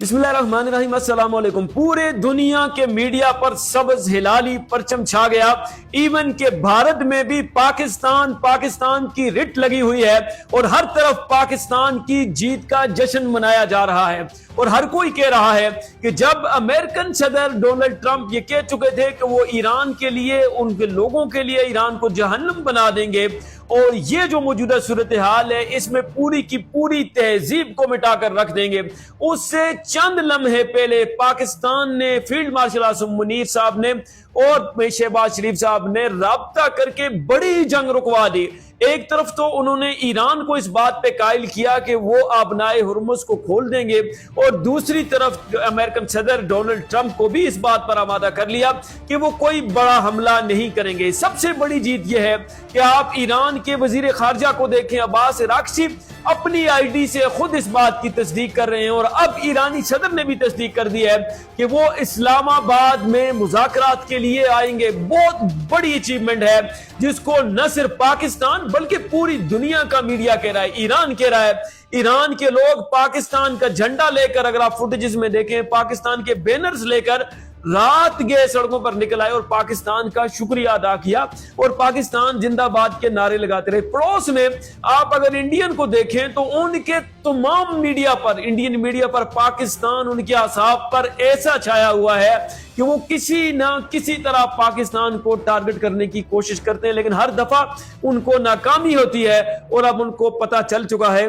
बिस्मिल्लाहिर्रहमानिर्रहीम, अस्सलाम वालेकुम। पूरे दुनिया के मीडिया पर सब्ज हिलाली परचम छा गया। इवन के भारत में भी पाकिस्तान की रिट लगी हुई है और हर तरफ पाकिस्तान की जीत का जश्न मनाया जा रहा है। और हर कोई कह रहा है कि जब अमेरिकन सदर डोनाल्ड ट्रंप ये कह चुके थे कि वो ईरान के लिए, उनके लोगों के लिए ईरान को जहन्नम बना देंगे, और ये जो मौजूदा सूरत हाल है इसमें पूरी की पूरी तहजीब को मिटाकर रख देंगे, उससे चंद लम्हे पहले पाकिस्तान ने फील्ड मार्शल आसिम मुनीर साहब ने और शहबाज शरीफ साहब ने राब्ता करके बड़ी जंग रुकवा दी। एक तरफ तो उन्होंने ईरान को इस बात पे कायल किया कि वो आबनाए हुर्मुज को खोल देंगे, और दूसरी तरफ अमेरिकन सदर डोनाल्ड ट्रंप को भी इस बात पर आमादा कर लिया कि वो कोई बड़ा हमला नहीं करेंगे। सबसे बड़ी जीत यह है कि आप ईरान के वजीर खारजा को देखें, अब्बास अराक्ची अपनी आईडी से खुद इस बात की तस्दीक कर रहे हैं, और अब ईरानी सदर ने भी तस्दीक कर दी है कि वो इस्लामाबाद में मुज़ाकरात के लिए आएंगे। बहुत बड़ी अचीवमेंट है जिसको न सिर्फ पाकिस्तान बल्कि पूरी दुनिया का मीडिया कह रहा है, ईरान कह रहा है। ईरान के लोग पाकिस्तान का झंडा लेकर, अगर आप फुटेजेस में देखें, पाकिस्तान के बैनर्स लेकर रात गए सड़कों पर निकल आए और पाकिस्तान का शुक्रिया अदा किया और पाकिस्तान जिंदाबाद के नारे लगाते रहे। पड़ोस में आप अगर इंडियन को देखें तो उनके तमाम मीडिया पर, इंडियन मीडिया पर पाकिस्तान उनके आसाब पर ऐसा छाया हुआ है कि वो किसी ना किसी तरह पाकिस्तान को टारगेट करने की कोशिश करते हैं, लेकिन हर दफा उनको नाकामी होती है। और अब उनको पता चल चुका है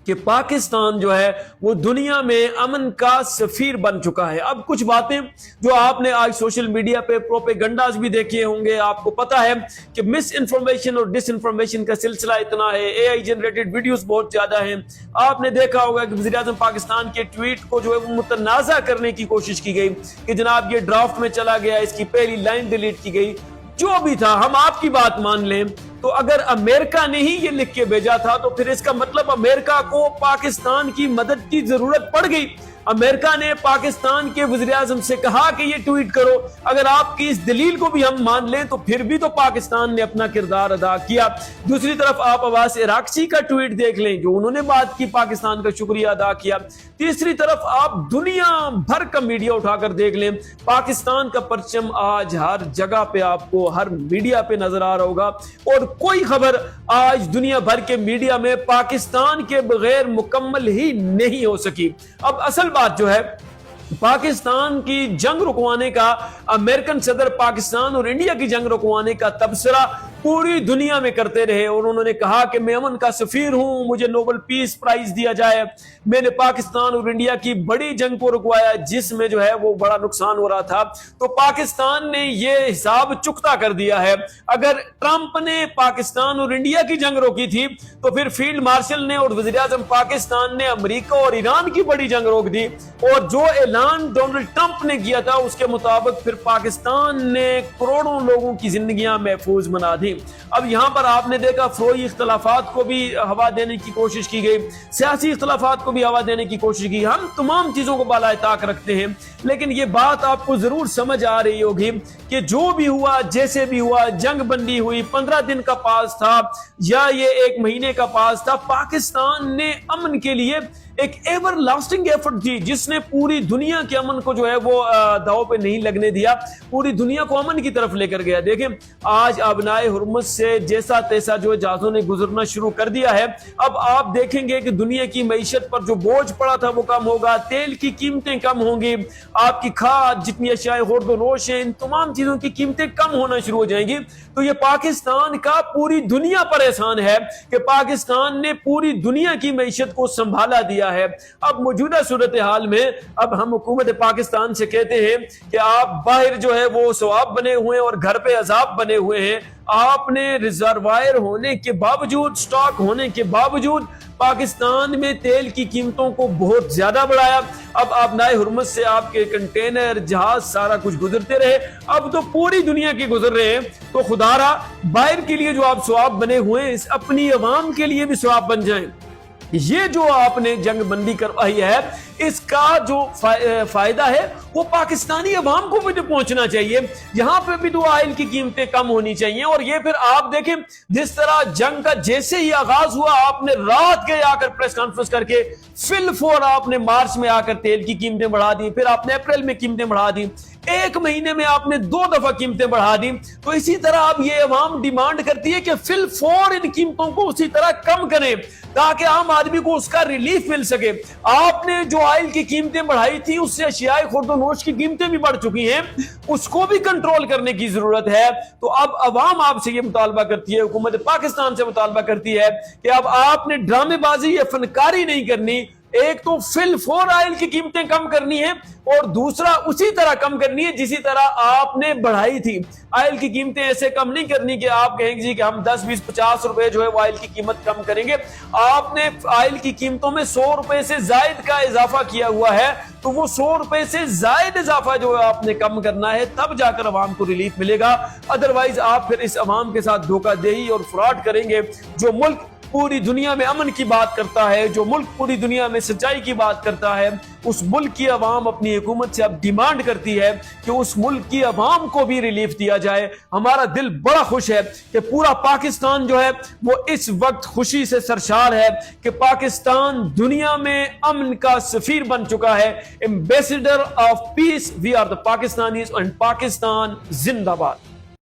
कि पाकिस्तान जो है वो दुनिया में अमन का सफीर बन चुका है। अब कुछ बातें जो आपने आज सोशल मीडिया पे प्रोपेगेंडास भी देखे होंगे, आपको पता है कि मिस इन्फॉर्मेशन और डिस इन्फॉर्मेशन का सिलसिला इतना है, एआई जनरेटेड वीडियोस बहुत ज्यादा हैं। आपने देखा होगा कि वज़ीर-ए-आज़म पाकिस्तान के ट्वीट को जो है वो मुतनाज़ा करने की कोशिश की गई कि जनाब ये ड्राफ्ट में चला गया, इसकी पहली लाइन डिलीट की गई। जो भी था, हम आपकी बात मान लें तो अगर अमेरिका ने ही ये लिख के भेजा था तो फिर इसका मतलब अमेरिका को पाकिस्तान की मदद की जरूरत पड़ गई। अमेरिका ने पाकिस्तान के वज़ीर-ए-आज़म से कहा कि ये ट्वीट करो। अगर आपकी इस दलील को भी हम मान लें तो फिर भी तो पाकिस्तान ने अपना किरदार अदा किया। दूसरी तरफ आप अब्बास अराक्ची का ट्वीट देख लें, जो उन्होंने बात की, पाकिस्तान का शुक्रिया अदा किया। तीसरी तरफ आप दुनिया भर का मीडिया उठाकर देख लें, पाकिस्तान का परचम आज हर जगह पे आपको, हर मीडिया पे नजर आ रहा होगा, और कोई खबर आज दुनिया भर के मीडिया में पाकिस्तान के बगैर मुकम्मल ही नहीं हो सकी। अब असल बात जो है, पाकिस्तान की जंग रुकवाने का, अमेरिकन सदर पाकिस्तान और इंडिया की जंग रुकवाने का तबसरा पूरी दुनिया में करते रहे, और उन्होंने कहा कि मैं अमन का सफीर हूं, मुझे नोबेल पीस प्राइज दिया जाए। मैंने पाकिस्तान और इंडिया की बड़ी जंग को रुकवाया जिसमें जो है वो बड़ा नुकसान हो रहा था। तो पाकिस्तान ने ये हिसाब चुकता कर दिया है। अगर ट्रंप ने पाकिस्तान और इंडिया की जंग रोकी थी तो फिर फील्ड मार्शल ने और वज़ीर-ए-आज़म पाकिस्तान ने अमेरिका और ईरान की बड़ी जंग रोक दी, और जो ऐलान डोनाल्ड ट्रंप ने किया था उसके मुताबिक फिर पाकिस्तान ने करोड़ों लोगों की जिंदगियां महफूज बना दी। अब यहां पर आपने देखा फरोई इख्तलाफात को भी हवा देने की कोशिश की गई, सियासी इख्तलाफात को भी हवा देने की कोशिश की। हम तमाम चीजों को बालाए ताक रखते हैं, लेकिन ये बात आपको जरूर समझ आ रही होगी कि जो भी हुआ, जैसे भी हुआ, जंग बंदी हुई, 15 दिन का पास था या ये 1 महीने का पास था, पाकिस्तान ने अमन के लिए एक एवर लास्टिंग एफर्ट थी जिसने पूरी दुनिया के अमन को जो है वो दाव पे नहीं लगने दिया, पूरी दुनिया को अमन की तरफ लेकर गया। देखें, आज आबनाए हुर्मुज से जैसा तैसा जो जहाजों ने गुजरना शुरू कर दिया है। अब आप देखेंगे कि दुनिया की मईशत पर जो बोझ पड़ा था वो कम होगा, तेल की कीमतें कम होंगी, आपकी खाद, जितनी अशियाएं खुर्द-ओ-नोश हैं, इन तमाम चीजों की कीमतें कम होना शुरू हो जाएंगी। तो ये पाकिस्तान का पूरी दुनिया पर एहसान है कि पाकिस्तान ने पूरी दुनिया की मईशत को संभाला दिया है। अब मौजूदा सूरत हाल में अब हम हुकूमत पाकिस्तान से कहते हैं कि आप बाहर जो है वो सवाब बने हुए हैं और घर पे अजाब बने हुए हैं। आपने रिजर्वायर होने के बावजूद, स्टॉक होने के बावजूद पाकिस्तान में तेल की कीमतों को बहुत ज्यादा बढ़ाया। अब आबनाए हुर्मुज से आपके कंटेनर, जहाज, सारा कुछ गुजरते रहे, अब तो पूरी दुनिया के गुजर रहे हैं। तो खुदारा बाहर के लिए जो आप सवाब बने हुए हैं, अपनी अवाम के लिए भी सवाब बन जाएं। یہ جو آپ نے جنگ بندی کروائی ہے اس کا جو فائدہ ہے وہ پاکستانی عوام کو بھی پہنچنا چاہیے. یہاں پہ بھی تو آئل کی قیمتیں کم ہونی چاہیے. اور یہ پھر آپ دیکھیں جس طرح جنگ کا جیسے ہی آغاز ہوا آپ نے رات کے آ کر پریس کانفرنس کر کے فل فور آپ نے مارچ میں آ کر تیل کی قیمتیں بڑھا دی, پھر آپ نے اپریل میں قیمتیں بڑھا دی, ایک مہینے میں آپ نے 2 دفعہ قیمتیں بڑھا دی. تو اسی طرح اب یہ عوام ڈیمانڈ کرتی ہے کہ فل فور ان قیمتوں کو اسی طرح کم کریں تاکہ عام آدمی کو اس کا ریلیف مل سکے. آپ نے جو آئل کی قیمتیں بڑھائی تھی اس سے اشیاء خورد و نوش کی قیمتیں بھی بڑھ چکی ہیں, اس کو بھی کنٹرول کرنے کی ضرورت ہے. تو اب عوام آپ سے یہ مطالبہ کرتی ہے, حکومت پاکستان سے مطالبہ کرتی ہے کہ اب آپ نے ڈرامے بازی یا فنکاری نہیں کرنی. ایک تو فل فور آئل کی قیمتیں کم کرنی ہے اور دوسرا اسی طرح کم کرنی ہے جسی طرح آپ نے بڑھائی تھی. آئل کی قیمتیں ایسے کم نہیں کرنی کہ آپ کہیں گے کہ ہم 10 20 50 روپے جو ہے وہ آئل کی قیمت کم کریں گے. آپ نے آئل کی قیمتوں میں 100 روپے سے زائد کا اضافہ کیا ہوا ہے, تو وہ 100 روپے سے زائد اضافہ جو ہے آپ نے کم کرنا ہے, تب جا کر عوام کو ریلیف ملے گا. ادروائز آپ پھر اس عوام کے ساتھ دھوکہ دہی اور فراڈ کریں گے. جو ملک پوری دنیا میں امن کی بات کرتا ہے, جو ملک پوری دنیا میں سچائی کی بات کرتا ہے, اس ملک کی عوام اپنی حکومت سے اب ڈیمانڈ کرتی ہے کہ اس ملک کی عوام کو بھی ریلیف دیا جائے. ہمارا دل بڑا خوش ہے کہ پورا پاکستان جو ہے وہ اس وقت خوشی سے سرشار ہے کہ پاکستان دنیا میں امن کا سفیر بن چکا ہے, ambassador of peace. We are the Pakistanis and Pakistan زندہ باد.